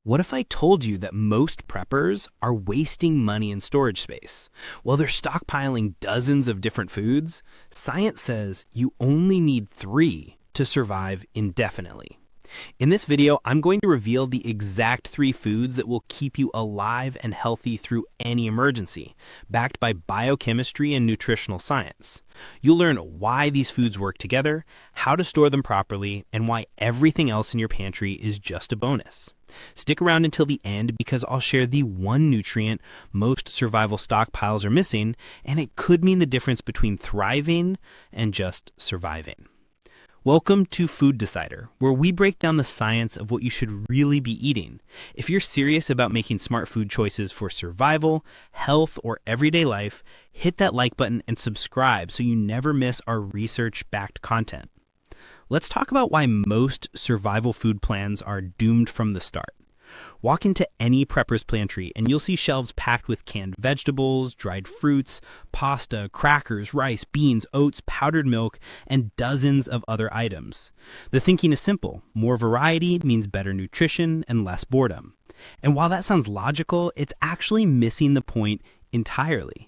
What if I told you that most preppers are wasting money in storage space? While they're stockpiling dozens of different foods, science says you only need 3 to survive indefinitely. In this video, I'm going to reveal the exact 3 foods that will keep you alive and healthy through any emergency, backed by biochemistry and nutritional science. You'll learn why these foods work together, how to store them properly, and why everything else in your pantry is just a bonus. Stick around until the end because I'll share the one nutrient most survival stockpiles are missing, and it could mean the difference between thriving and just surviving. Welcome to Food Decider, where we break down the science of what you should really be eating. If you're serious about making smart food choices for survival, health, or everyday life, hit that like button and subscribe so you never miss our research-backed content. Let's talk about why most survival food plans are doomed from the start. Walk into any prepper's pantry and you'll see shelves packed with canned vegetables, dried fruits, pasta, crackers, rice, beans, oats, powdered milk, and dozens of other items. The thinking is simple. More variety means better nutrition and less boredom. And while that sounds logical, it's actually missing the point entirely.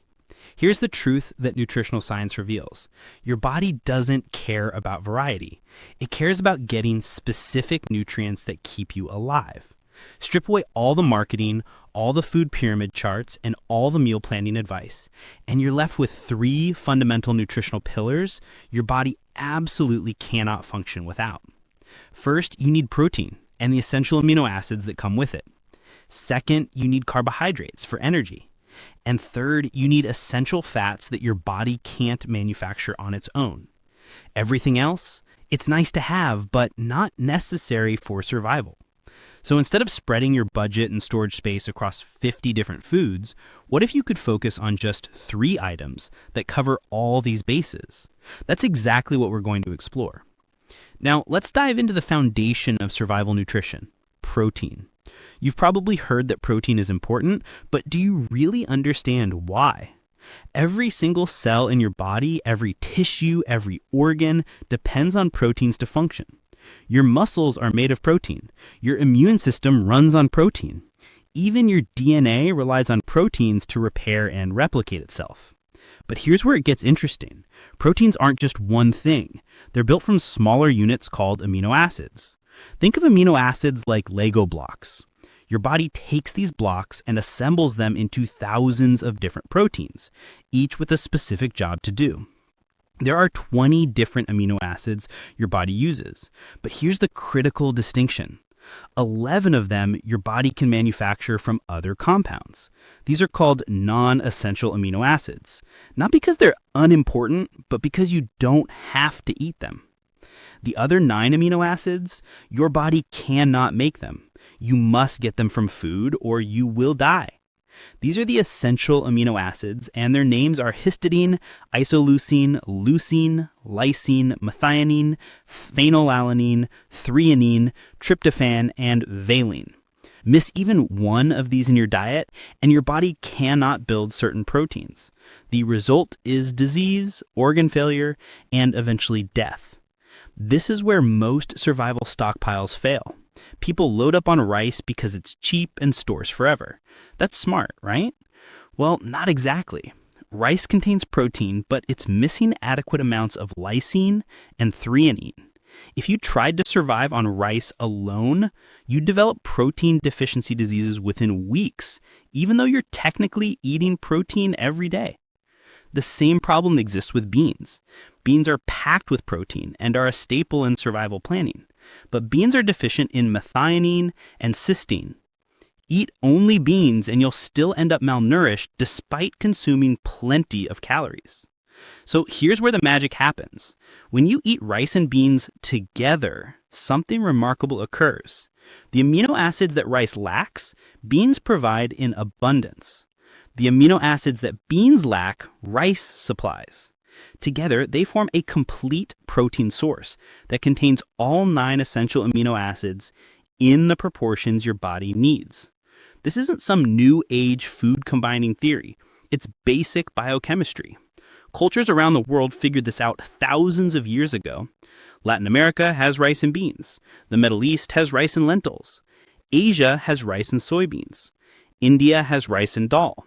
Here's the truth that nutritional science reveals. Your body doesn't care about variety. It cares about getting specific nutrients that keep you alive. Strip away all the marketing, all the food pyramid charts, and all the meal planning advice, and you're left with 3 fundamental nutritional pillars your body absolutely cannot function without. First, you need protein and the essential amino acids that come with it. Second, you need carbohydrates for energy. And third, you need essential fats that your body can't manufacture on its own. Everything else, it's nice to have, but not necessary for survival. So instead of spreading your budget and storage space across 50 different foods, what if you could focus on just 3 items that cover all these bases? That's exactly what we're going to explore. Now, let's dive into the foundation of survival nutrition: protein. You've probably heard that protein is important, but do you really understand why? Every single cell in your body, every tissue, every organ depends on proteins to function. Your muscles are made of protein. Your immune system runs on protein. Even your DNA relies on proteins to repair and replicate itself. But here's where it gets interesting. Proteins aren't just one thing. They're built from smaller units called amino acids. Think of amino acids like Lego blocks. Your body takes these blocks and assembles them into thousands of different proteins, each with a specific job to do. There are 20 different amino acids your body uses, but here's the critical distinction. 11 of them your body can manufacture from other compounds. These are called non-essential amino acids, not because they're unimportant, but because you don't have to eat them. The other 9 amino acids, your body cannot make them. You must get them from food or you will die. These are the essential amino acids, and their names are histidine, isoleucine, leucine, lysine, methionine, phenylalanine, threonine, tryptophan, and valine. Miss even one of these in your diet, and your body cannot build certain proteins. The result is disease, organ failure, and eventually death. This is where most survival stockpiles fail. People load up on rice because it's cheap and stores forever. That's smart, right? Well, not exactly. Rice contains protein, but it's missing adequate amounts of lysine and threonine. If you tried to survive on rice alone, you'd develop protein deficiency diseases within weeks, even though you're technically eating protein every day. The same problem exists with beans. Beans are packed with protein and are a staple in survival planning. But beans are deficient in methionine and cysteine. Eat only beans and you'll still end up malnourished despite consuming plenty of calories. So here's where the magic happens. When you eat rice and beans together, something remarkable occurs. The amino acids that rice lacks, beans provide in abundance. The amino acids that beans lack, rice supplies. Together, they form a complete protein source that contains all 9 essential amino acids in the proportions your body needs. This isn't some new age food combining theory. It's basic biochemistry. Cultures around the world figured this out thousands of years ago. Latin America has rice and beans. The Middle East has rice and lentils. Asia has rice and soybeans. India has rice and dal.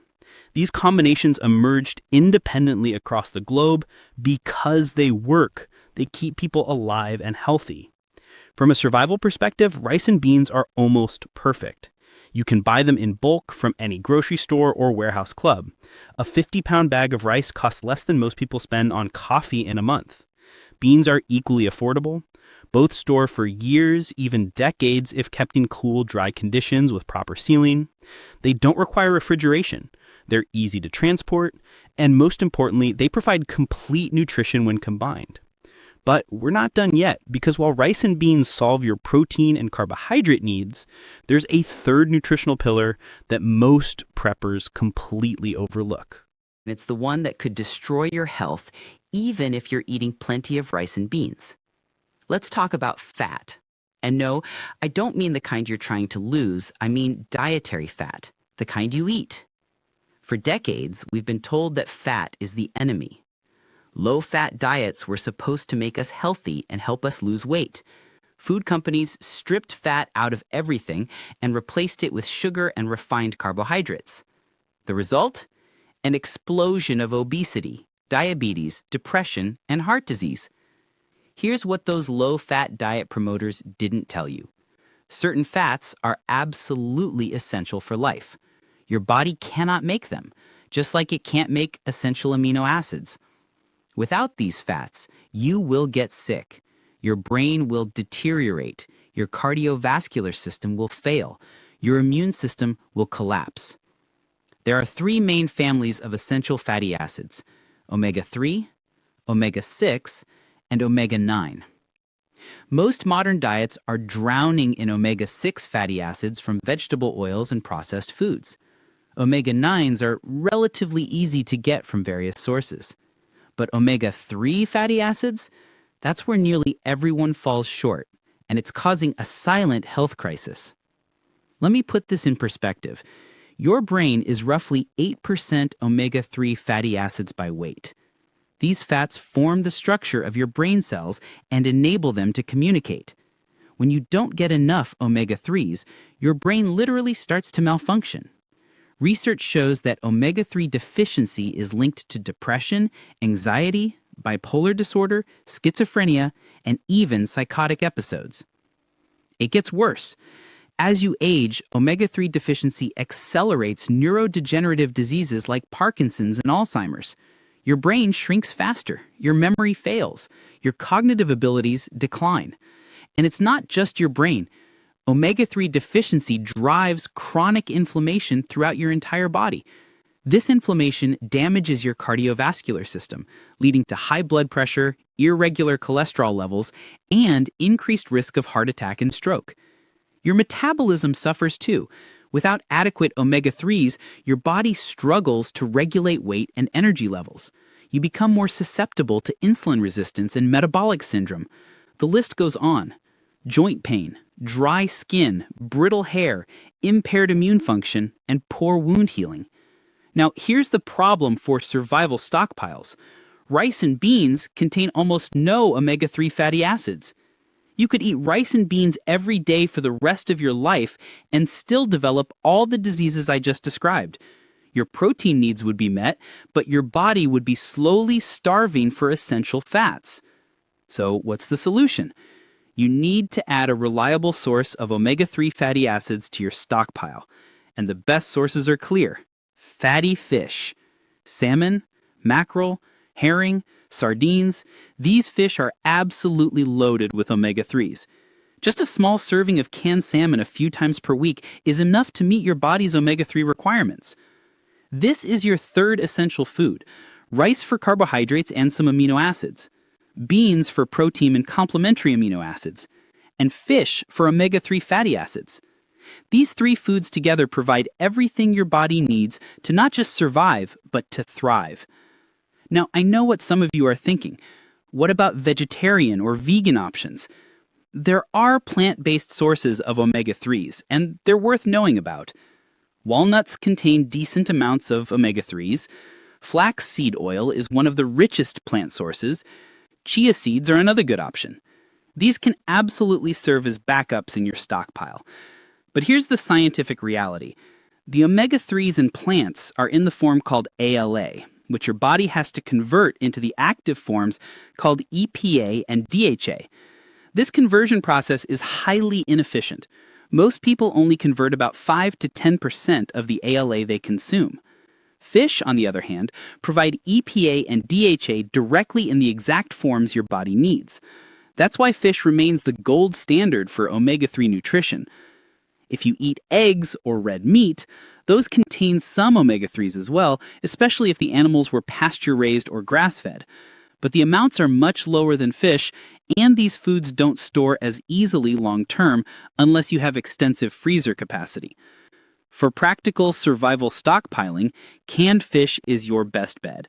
These combinations emerged independently across the globe because they work. They keep people alive and healthy. From a survival perspective, rice and beans are almost perfect. You can buy them in bulk from any grocery store or warehouse club. A 50-pound bag of rice costs less than most people spend on coffee in a month. Beans are equally affordable. Both store for years, even decades, if kept in cool, dry conditions with proper sealing. They don't require refrigeration. They're easy to transport, and most importantly, they provide complete nutrition when combined. But we're not done yet, because while rice and beans solve your protein and carbohydrate needs, there's a third nutritional pillar that most preppers completely overlook. It's the one that could destroy your health, even if you're eating plenty of rice and beans. Let's talk about fat. And no, I don't mean the kind you're trying to lose. I mean dietary fat, the kind you eat. For decades, we've been told that fat is the enemy. Low-fat diets were supposed to make us healthy and help us lose weight. Food companies stripped fat out of everything and replaced it with sugar and refined carbohydrates. The result? An explosion of obesity, diabetes, depression, and heart disease. Here's what those low-fat diet promoters didn't tell you. Certain fats are absolutely essential for life. Your body cannot make them, just like it can't make essential amino acids. Without these fats, you will get sick. Your brain will deteriorate. Your cardiovascular system will fail. Your immune system will collapse. There are three main families of essential fatty acids: omega-3, omega-6, and omega-9. Most modern diets are drowning in omega-6 fatty acids from vegetable oils and processed foods. Omega-9s are relatively easy to get from various sources. But omega-3 fatty acids, that's where nearly everyone falls short, and it's causing a silent health crisis. Let me put this in perspective. Your brain is roughly 8% omega-3 fatty acids by weight. These fats form the structure of your brain cells and enable them to communicate. When you don't get enough omega-3s, your brain literally starts to malfunction. Research shows that omega-3 deficiency is linked to depression, anxiety, bipolar disorder, schizophrenia, and even psychotic episodes. It gets worse. As you age, omega-3 deficiency accelerates neurodegenerative diseases like Parkinson's and Alzheimer's. Your brain shrinks faster, your memory fails, your cognitive abilities decline. And it's not just your brain. Omega-3 deficiency drives chronic inflammation throughout your entire body. This inflammation damages your cardiovascular system, leading to high blood pressure, irregular cholesterol levels, and increased risk of heart attack and stroke. Your metabolism suffers too. Without adequate omega-3s, your body struggles to regulate weight and energy levels. You become more susceptible to insulin resistance and metabolic syndrome. The list goes on. Joint pain, dry skin, brittle hair, impaired immune function, and poor wound healing. Now, here's the problem for survival stockpiles. Rice and beans contain almost no omega-3 fatty acids. You could eat rice and beans every day for the rest of your life and still develop all the diseases I just described. Your protein needs would be met, but your body would be slowly starving for essential fats. So, what's the solution? You need to add a reliable source of omega-3 fatty acids to your stockpile. And the best sources are clear. Fatty fish. Salmon, mackerel, herring, sardines. These fish are absolutely loaded with omega-3s. Just a small serving of canned salmon a few times per week is enough to meet your body's omega-3 requirements. This is your third essential food. Rice for carbohydrates and some amino acids. Beans for protein and complementary amino acids, and fish for omega-3 fatty acids. These three foods together provide everything your body needs to not just survive, but to thrive. Now, I know what some of you are thinking. What about vegetarian or vegan options? There are plant-based sources of omega-3s, and they're worth knowing about. Walnuts contain decent amounts of omega-3s. Flax seed oil is one of the richest plant sources. Chia seeds are another good option. These can absolutely serve as backups in your stockpile. But here's the scientific reality. The omega-3s in plants are in the form called ALA, which your body has to convert into the active forms called EPA and DHA. This conversion process is highly inefficient. Most people only convert about 5 to 10% of the ALA they consume. Fish, on the other hand, provide EPA and DHA directly in the exact forms your body needs. That's why fish remains the gold standard for omega-3 nutrition. If you eat eggs or red meat, those contain some omega-3s as well, especially if the animals were pasture-raised or grass-fed. But the amounts are much lower than fish, and these foods don't store as easily long-term unless you have extensive freezer capacity. For practical survival stockpiling, canned fish is your best bet.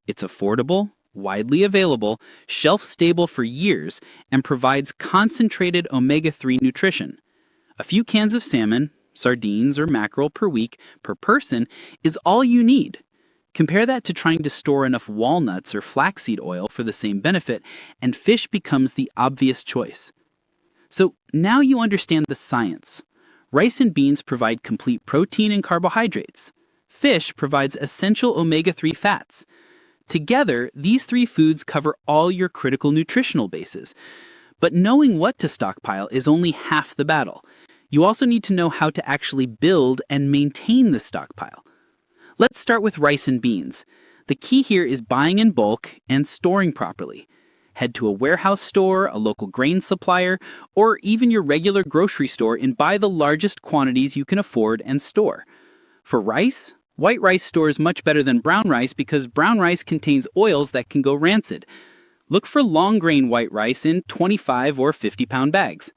It's affordable, widely available, shelf-stable for years, and provides concentrated omega-3 nutrition. A few cans of salmon, sardines, or mackerel per week per person is all you need. Compare that to trying to store enough walnuts or flaxseed oil for the same benefit, and fish becomes the obvious choice. So now you understand the science. Rice and beans provide complete protein and carbohydrates. Fish provides essential omega-3 fats. Together, these three foods cover all your critical nutritional bases. But knowing what to stockpile is only half the battle. You also need to know how to actually build and maintain the stockpile. Let's start with rice and beans. The key here is buying in bulk and storing properly. Head to a warehouse store, a local grain supplier, or even your regular grocery store and buy the largest quantities you can afford and store. For rice, white rice stores much better than brown rice because brown rice contains oils that can go rancid. Look for long-grain white rice in 25 or 50-pound bags.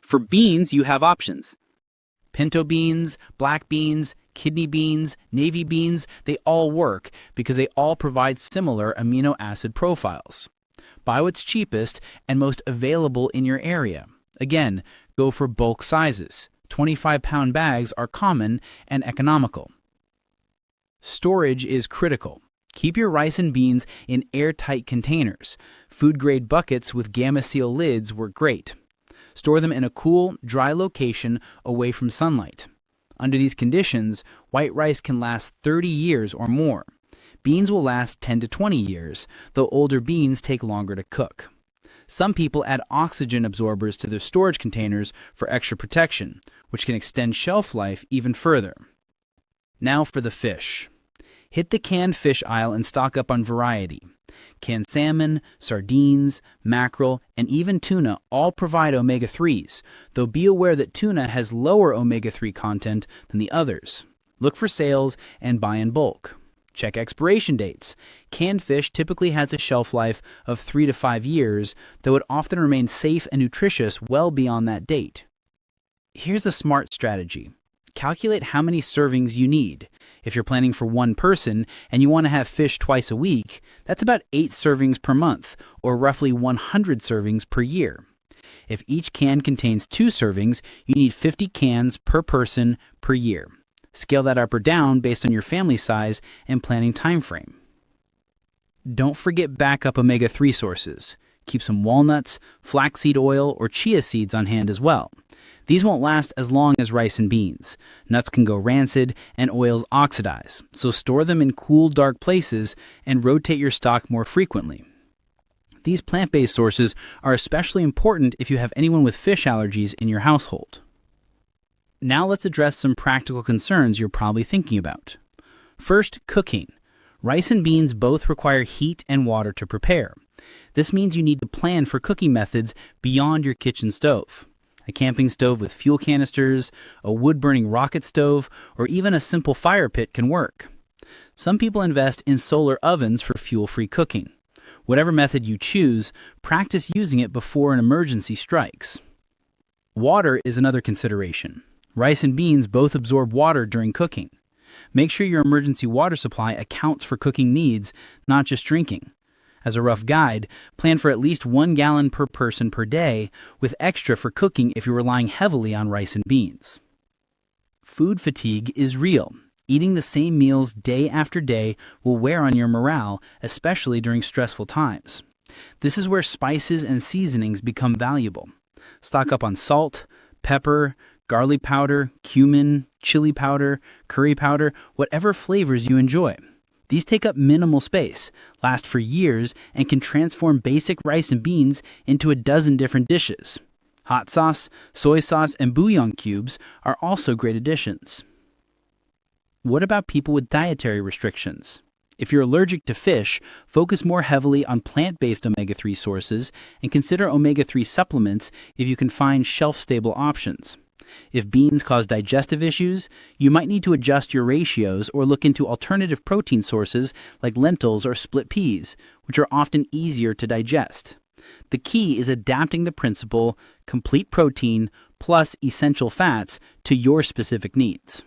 For beans, you have options. Pinto beans, black beans, kidney beans, navy beans, they all work because they all provide similar amino acid profiles. Buy what's cheapest and most available in your area. Again, go for bulk sizes. 25-pound bags are common and economical. Storage is critical. Keep your rice and beans in airtight containers. Food-grade buckets with Gamma Seal lids work great. Store them in a cool, dry location away from sunlight. Under these conditions, white rice can last 30 years or more. Beans will last 10 to 20 years, though older beans take longer to cook. Some people add oxygen absorbers to their storage containers for extra protection, which can extend shelf life even further. Now for the fish. Hit the canned fish aisle and stock up on variety. Canned salmon, sardines, mackerel, and even tuna all provide omega-3s, though be aware that tuna has lower omega-3 content than the others. Look for sales and buy in bulk. Check expiration dates. Canned fish typically has a shelf life of 3 to 5 years, though it often remains safe and nutritious well beyond that date. Here's a smart strategy. Calculate how many servings you need. If you're planning for one person and you want to have fish twice a week, that's about 8 servings per month, or roughly 100 servings per year. If each can contains 2 servings, you need 50 cans per person per year. Scale that up or down based on your family size and planning time frame. Don't forget backup omega-3 sources. Keep some walnuts, flaxseed oil, or chia seeds on hand as well. These won't last as long as rice and beans. Nuts can go rancid and oils oxidize, so store them in cool, dark places and rotate your stock more frequently. These plant-based sources are especially important if you have anyone with fish allergies in your household. Now let's address some practical concerns you're probably thinking about. First, cooking. Rice and beans both require heat and water to prepare. This means you need to plan for cooking methods beyond your kitchen stove. A camping stove with fuel canisters, a wood-burning rocket stove, or even a simple fire pit can work. Some people invest in solar ovens for fuel-free cooking. Whatever method you choose, practice using it before an emergency strikes. Water is another consideration. Rice and beans both absorb water during cooking. Make sure your emergency water supply accounts for cooking needs, not just drinking. As a rough guide, plan for at least 1 gallon per person per day, with extra for cooking if you're relying heavily on rice and beans. Food fatigue is real. Eating the same meals day after day will wear on your morale, especially during stressful times. This is where spices and seasonings become valuable. Stock up on salt, pepper, garlic powder, cumin, chili powder, curry powder, whatever flavors you enjoy. These take up minimal space, last for years, and can transform basic rice and beans into a dozen different dishes. Hot sauce, soy sauce, and bouillon cubes are also great additions. What about people with dietary restrictions? If you're allergic to fish, focus more heavily on plant-based omega-3 sources and consider omega-3 supplements if you can find shelf-stable options. If beans cause digestive issues, you might need to adjust your ratios or look into alternative protein sources like lentils or split peas, which are often easier to digest. The key is adapting the principle complete protein plus essential fats to your specific needs.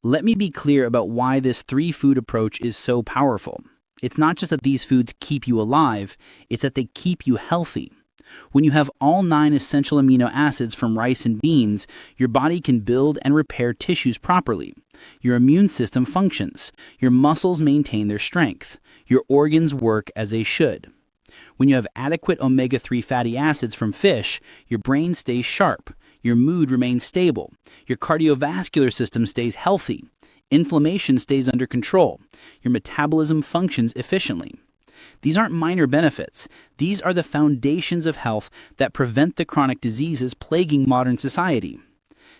Let me be clear about why this three-food approach is so powerful. It's not just that these foods keep you alive, it's that they keep you healthy. When you have all 9 essential amino acids from rice and beans, your body can build and repair tissues properly. Your immune system functions. Your muscles maintain their strength. Your organs work as they should. When you have adequate omega-3 fatty acids from fish, your brain stays sharp. Your mood remains stable. Your cardiovascular system stays healthy. Inflammation stays under control. Your metabolism functions efficiently. These aren't minor benefits. These are the foundations of health that prevent the chronic diseases plaguing modern society.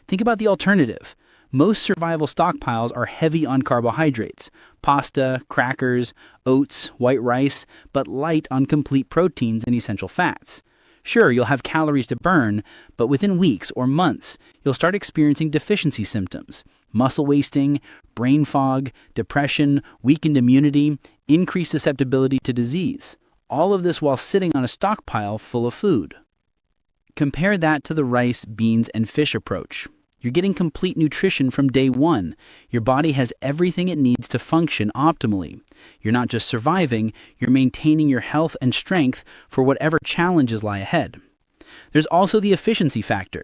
Think about the alternative. Most survival stockpiles are heavy on carbohydrates, pasta, crackers, oats, white rice, but light on complete proteins and essential fats. Sure, you'll have calories to burn, but within weeks or months, you'll start experiencing deficiency symptoms, muscle wasting, brain fog, depression, weakened immunity, increased susceptibility to disease. All of this while sitting on a stockpile full of food. Compare that to the rice, beans, and fish approach. You're getting complete nutrition from day one. Your body has everything it needs to function optimally. You're not just surviving, you're maintaining your health and strength for whatever challenges lie ahead. There's also the efficiency factor.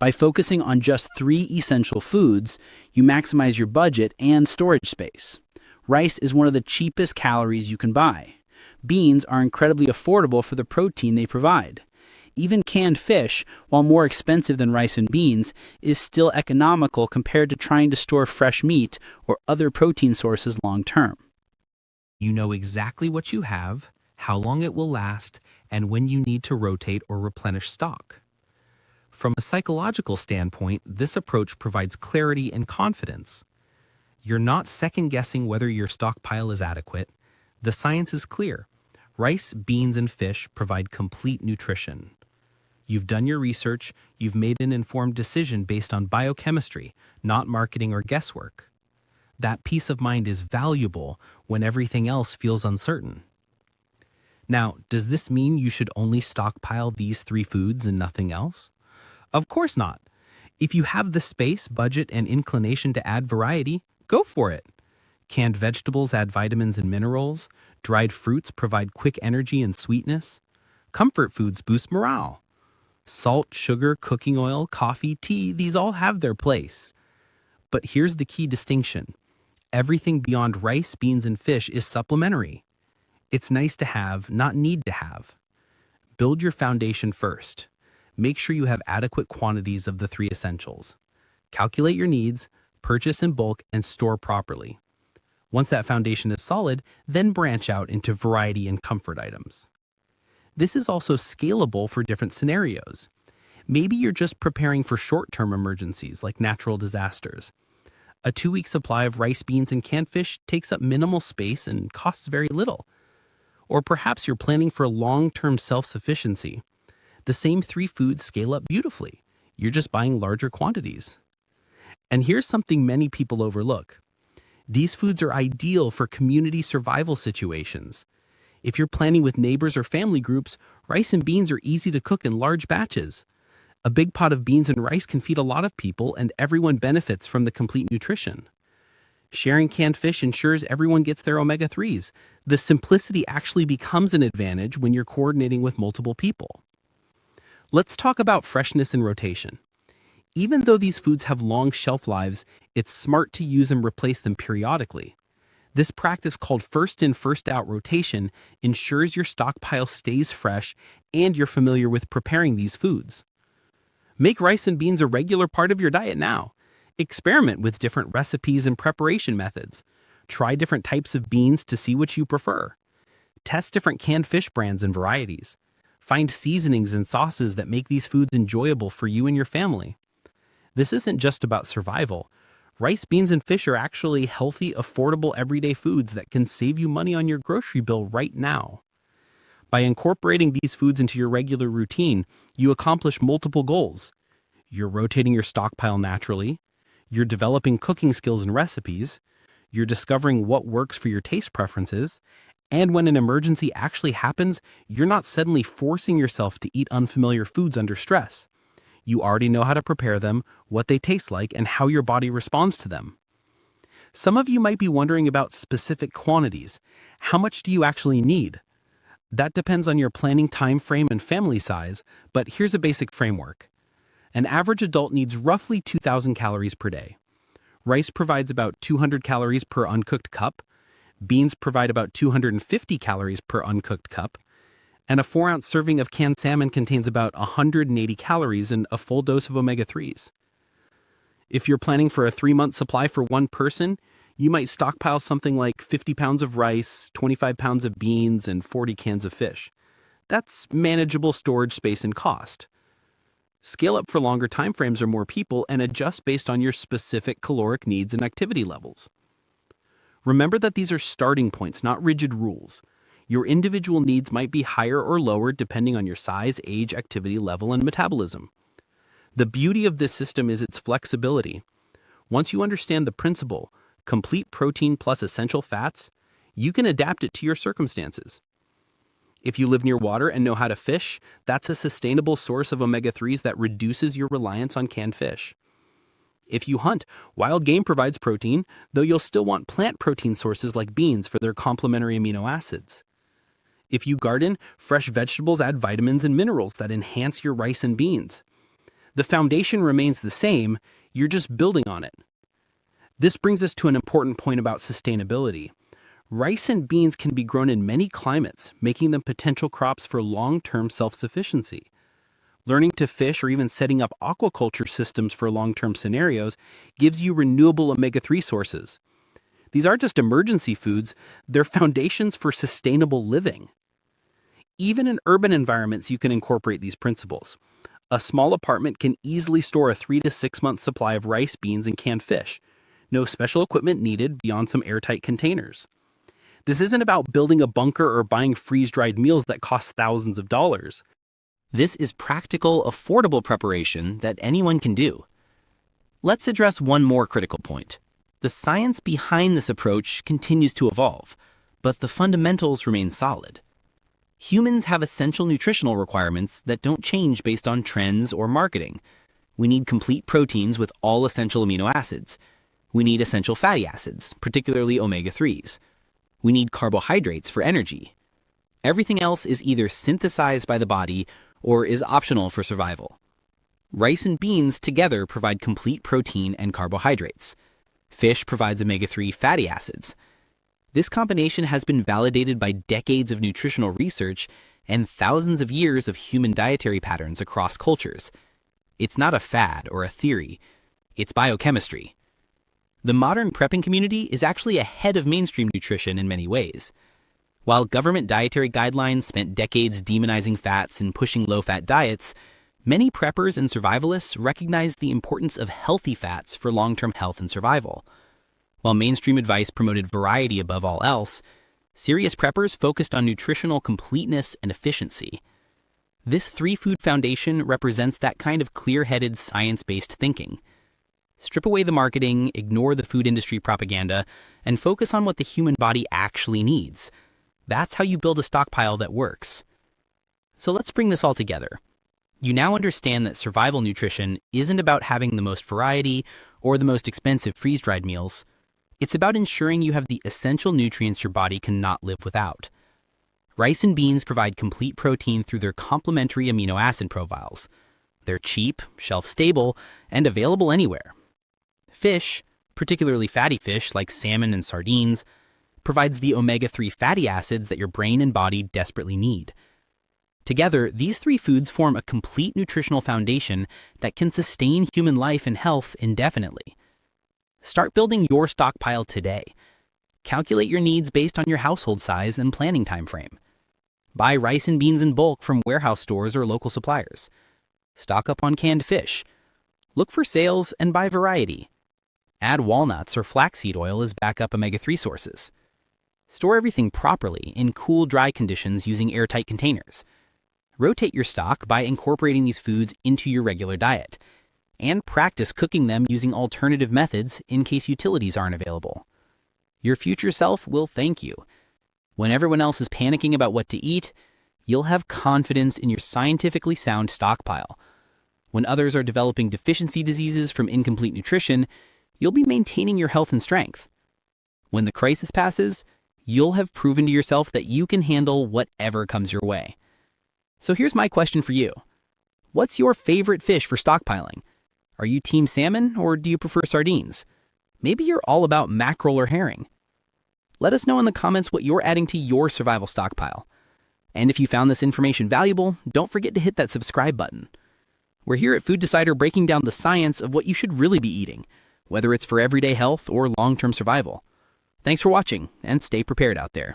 By focusing on just 3 essential foods, you maximize your budget and storage space. Rice is one of the cheapest calories you can buy. Beans are incredibly affordable for the protein they provide. Even canned fish, while more expensive than rice and beans, is still economical compared to trying to store fresh meat or other protein sources long term. You know exactly what you have, how long it will last, and when you need to rotate or replenish stock. From a psychological standpoint, this approach provides clarity and confidence. You're not second-guessing whether your stockpile is adequate. The science is clear. Rice, beans, and fish provide complete nutrition. You've done your research, you've made an informed decision based on biochemistry, not marketing or guesswork. That peace of mind is valuable when everything else feels uncertain. Now, does this mean you should only stockpile these 3 foods and nothing else? Of course not. If you have the space, budget, and inclination to add variety, go for it. Canned vegetables add vitamins and minerals. Dried fruits provide quick energy and sweetness. Comfort foods boost morale. Salt, sugar, cooking oil, coffee, tea, these all have their place. But here's the key distinction. Everything beyond rice, beans, and fish is supplementary. It's nice to have, not need to have. Build your foundation first. Make sure you have adequate quantities of the 3 essentials. Calculate your needs, purchase in bulk, and store properly. Once that foundation is solid, then branch out into variety and comfort items. This is also scalable for different scenarios. Maybe you're just preparing for short-term emergencies like natural disasters. A 2-week supply of rice, beans, and canned fish takes up minimal space and costs very little. Or perhaps you're planning for long-term self-sufficiency. The same 3 foods scale up beautifully. You're just buying larger quantities. And here's something many people overlook. These foods are ideal for community survival situations. If you're planning with neighbors or family groups, rice and beans are easy to cook in large batches. A big pot of beans and rice can feed a lot of people, and everyone benefits from the complete nutrition. Sharing canned fish ensures everyone gets their omega-3s. The simplicity actually becomes an advantage when you're coordinating with multiple people. Let's talk about freshness and rotation. Even though these foods have long shelf lives, it's smart to use and replace them periodically. This practice, called first in, first out rotation, ensures your stockpile stays fresh and you're familiar with preparing these foods. Make rice and beans a regular part of your diet now. Experiment with different recipes and preparation methods. Try different types of beans to see which you prefer. Test different canned fish brands and varieties. Find seasonings and sauces that make these foods enjoyable for you and your family. This isn't just about survival. Rice, beans, and fish are actually healthy, affordable, everyday foods that can save you money on your grocery bill right now. By incorporating these foods into your regular routine, you accomplish multiple goals. You're rotating your stockpile naturally. You're developing cooking skills and recipes. You're discovering what works for your taste preferences. And when an emergency actually happens, you're not suddenly forcing yourself to eat unfamiliar foods under stress. You already know how to prepare them, what they taste like, and how your body responds to them. Some of you might be wondering about specific quantities. How much do you actually need? That depends on your planning time frame and family size, but here's a basic framework. An average adult needs roughly 2,000 calories per day. Rice provides about 200 calories per uncooked cup. Beans provide about 250 calories per uncooked cup. And a 4-ounce serving of canned salmon contains about 180 calories and a full dose of omega-3s. If you're planning for a 3-month supply for one person, you might stockpile something like 50 pounds of rice, 25 pounds of beans, and 40 cans of fish. That's manageable storage space and cost. Scale up for longer time frames or more people and adjust based on your specific caloric needs and activity levels. Remember that these are starting points, not rigid rules. Your individual needs might be higher or lower depending on your size, age, activity level, and metabolism. The beauty of this system is its flexibility. Once you understand the principle, complete protein plus essential fats, you can adapt it to your circumstances. If you live near water and know how to fish, that's a sustainable source of omega-3s that reduces your reliance on canned fish. If you hunt, wild game provides protein, though you'll still want plant protein sources like beans for their complementary amino acids. If you garden, fresh vegetables add vitamins and minerals that enhance your rice and beans. The foundation remains the same, you're just building on it. This brings us to an important point about sustainability. Rice and beans can be grown in many climates, making them potential crops for long-term self-sufficiency. Learning to fish or even setting up aquaculture systems for long-term scenarios gives you renewable omega-3 sources. These aren't just emergency foods, they're foundations for sustainable living. Even in urban environments, you can incorporate these principles. A small apartment can easily store a 3 to 6 month supply of rice, beans, and canned fish. No special equipment needed beyond some airtight containers. This isn't about building a bunker or buying freeze-dried meals that cost thousands of dollars. This is practical, affordable preparation that anyone can do. Let's address one more critical point. The science behind this approach continues to evolve, but the fundamentals remain solid. Humans have essential nutritional requirements that don't change based on trends or marketing. We need complete proteins with all essential amino acids. We need essential fatty acids, particularly omega-3s. We need carbohydrates for energy. Everything else is either synthesized by the body or is optional for survival. Rice and beans together provide complete protein and carbohydrates. Fish provides omega-3 fatty acids. This combination has been validated by decades of nutritional research and thousands of years of human dietary patterns across cultures. It's not a fad or a theory. It's biochemistry. The modern prepping community is actually ahead of mainstream nutrition in many ways. While government dietary guidelines spent decades demonizing fats and pushing low-fat diets, many preppers and survivalists recognize the importance of healthy fats for long-term health and survival. While mainstream advice promoted variety above all else, serious preppers focused on nutritional completeness and efficiency. This 3-food foundation represents that kind of clear-headed, science-based thinking. Strip away the marketing, ignore the food industry propaganda, and focus on what the human body actually needs. That's how you build a stockpile that works. So let's bring this all together. You now understand that survival nutrition isn't about having the most variety or the most expensive freeze-dried meals. It's about ensuring you have the essential nutrients your body cannot live without. Rice and beans provide complete protein through their complementary amino acid profiles. They're cheap, shelf-stable, and available anywhere. Fish, particularly fatty fish like salmon and sardines, provides the omega-3 fatty acids that your brain and body desperately need. Together, these three foods form a complete nutritional foundation that can sustain human life and health indefinitely. Start building your stockpile today. Calculate your needs based on your household size and planning time frame. Buy rice and beans in bulk from warehouse stores or local suppliers. Stock up on canned fish. Look for sales and buy variety. Add walnuts or flaxseed oil as backup omega-3 sources. Store everything properly in cool, dry conditions using airtight containers. Rotate your stock by incorporating these foods into your regular diet. And practice cooking them using alternative methods in case utilities aren't available. Your future self will thank you. When everyone else is panicking about what to eat, you'll have confidence in your scientifically sound stockpile. When others are developing deficiency diseases from incomplete nutrition, you'll be maintaining your health and strength. When the crisis passes, you'll have proven to yourself that you can handle whatever comes your way. So here's my question for you. What's your favorite fish for stockpiling? Are you team salmon or do you prefer sardines? Maybe you're all about mackerel or herring. Let us know in the comments what you're adding to your survival stockpile. And if you found this information valuable, don't forget to hit that subscribe button. We're here at Food Decider breaking down the science of what you should really be eating, whether it's for everyday health or long-term survival. Thanks for watching, and stay prepared out there.